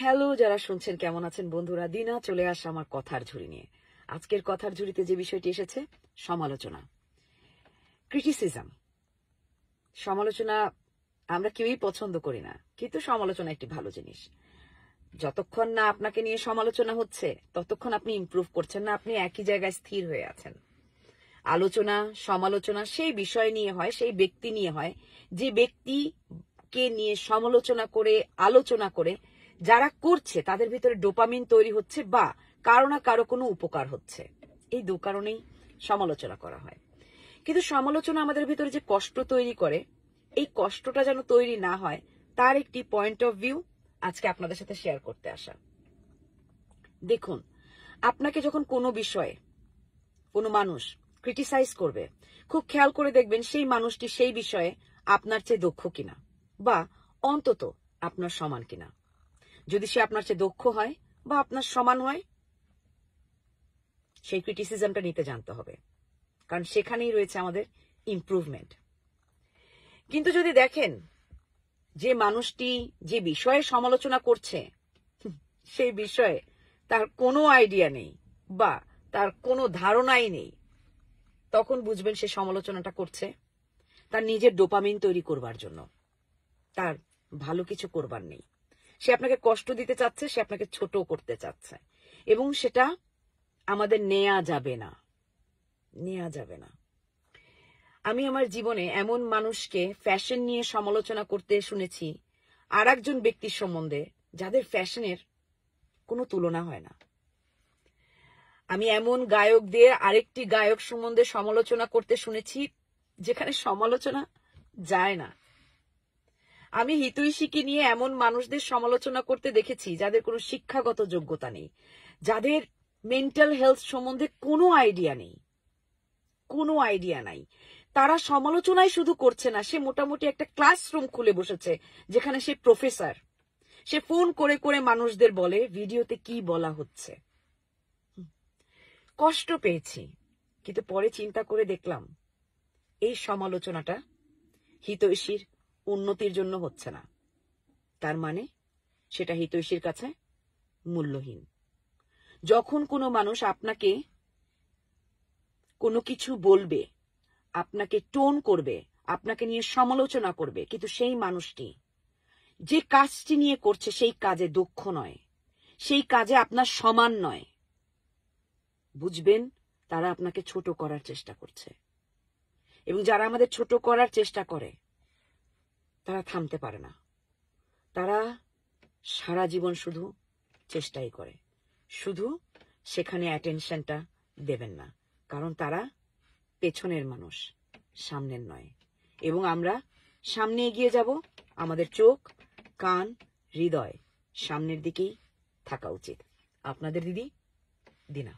Hello, যারা শুনছেন কেমন আছেন বন্ধুরা? দিনা চলে আসে আমার কথার ঝুড়ি নিয়ে। আজকের কথার ঝুড়িতে যে বিষয়টি এসেছে, সমালোচনা, ক্রিটিসিজম। সমালোচনা আমরা কেউই পছন্দ করি না, কিন্তু সমালোচনা একটি ভালো জিনিস। যতক্ষণ না আপনাকে নিয়ে সমালোচনা হচ্ছে ততক্ষণ আপনি ইমপ্রুভ করছেন না, আপনি একই জায়গায় স্থির হয়ে আছেন। আলোচনা, সমালোচনা সেই বিষয় নিয়ে হয়, সেই ব্যক্তি নিয়ে হয়, যে ব্যক্তিকে নিয়ে সমালোচনা করে, আলোচনা করে যারা করছে তাদের ভিতরে ডোপামিন তৈরি হচ্ছে বা কারো না কারো কোনো উপকার হচ্ছে। এই দু কারণেই সমালোচনা করা হয়। কিন্তু সমালোচনা আমাদের ভিতরে যে কষ্ট তৈরি করে, এই কষ্টটা যেন তৈরি না হয় তার একটি পয়েন্ট অফ ভিউ আজকে আপনাদের সাথে শেয়ার করতে আসা। দেখুন, আপনাকে যখন কোনো বিষয়ে কোনো মানুষ ক্রিটিসাইজ করবে, খুব খেয়াল করে দেখবেন সেই মানুষটি সেই বিষয়ে আপনার চেয়ে দক্ষ কিনা বা অন্তত আপনার সমান কিনা। যদি সে আপনার চেয়ে দক্ষ হয় বা আপনার সমান হয়, সেই ক্রিটিসিজমটা নিতে জানতে হবে, কারণ সেখানেই রয়েছে আমাদের ইমপ্রুভমেন্ট। কিন্তু যদি দেখেন যে মানুষটি যে বিষয়ে সমালোচনা করছে সেই বিষয়ে তার কোনো আইডিয়া নেই বা তার কোনো ধারণাই নেই, তখন বুঝবেন সে সমালোচনাটা করছে তার নিজের ডোপামিন তৈরি করবার জন্য, তার ভালো কিছু করবার নেই। সে আপনাকে কষ্ট দিতে চাচ্ছে, সে আপনাকে ছোট করতে চাচ্ছে, এবং সেটা আমাদের নেওয়া যাবে না, নেওয়া যাবে না। আমি আমার জীবনে এমন মানুষকে ফ্যাশন নিয়ে সমালোচনা করতে শুনেছি আর একজন ব্যক্তির সম্বন্ধে যাদের ফ্যাশনের কোনো তুলনা হয় না। আমি এমন গায়কদের আরেকটি গায়ক সম্বন্ধে সমালোচনা করতে শুনেছি যেখানে সমালোচনা যায় না। আমি হিতৈষীকে নিয়ে এমন মানুষদের সমালোচনা করতে দেখেছি যাদের কোনো শিক্ষাগত যোগ্যতা নেই, যাদের মেন্টাল হেলথ সম্বন্ধে কোনো আইডিয়া নেই, কোনো আইডিয়া নাই। তারা সমালোচনাই শুধু করছে না, সে মোটামুটি একটা ক্লাসরুম খুলে বসেছে যেখানে সে প্রফেসর। সে ফোন করে করে মানুষদের বলে ভিডিওতে কি বলা হচ্ছে। কষ্ট পেয়েছি, কিন্তু পরে চিন্তা করে দেখলাম এই সমালোচনাটা হিতৈষীর উন্নতির জন্য হচ্ছে না, তার মানে সেটা হিতৈষীর কাছে মূল্যহীন। যখন কোনো মানুষ আপনাকে কোনো কিছু বলবে, আপনাকে টোন করবে, আপনাকে নিয়ে সমালোচনা করবে, কিন্তু সেই মানুষটি যে কাজটি নিয়ে করছে সেই কাজে দক্ষ নয়, সেই কাজে আপনার সমান নয়, বুঝবেন তারা আপনাকে ছোট করার চেষ্টা করছে। এবং যারা আমাদের ছোট করার চেষ্টা করে তারা থামতে পারে না, তারা সারা জীবন শুধু চেষ্টাই করে, শুধু সেখানে অ্যাটেনশনটা দেবেন না, কারণ তারা পেছনের মানুষ, সামনের নয়। এবং আমরা সামনে এগিয়ে যাব, আমাদের চোখ, কান, হৃদয় সামনের দিকেই থাকা উচিত। আপনাদের দিদি দিনা।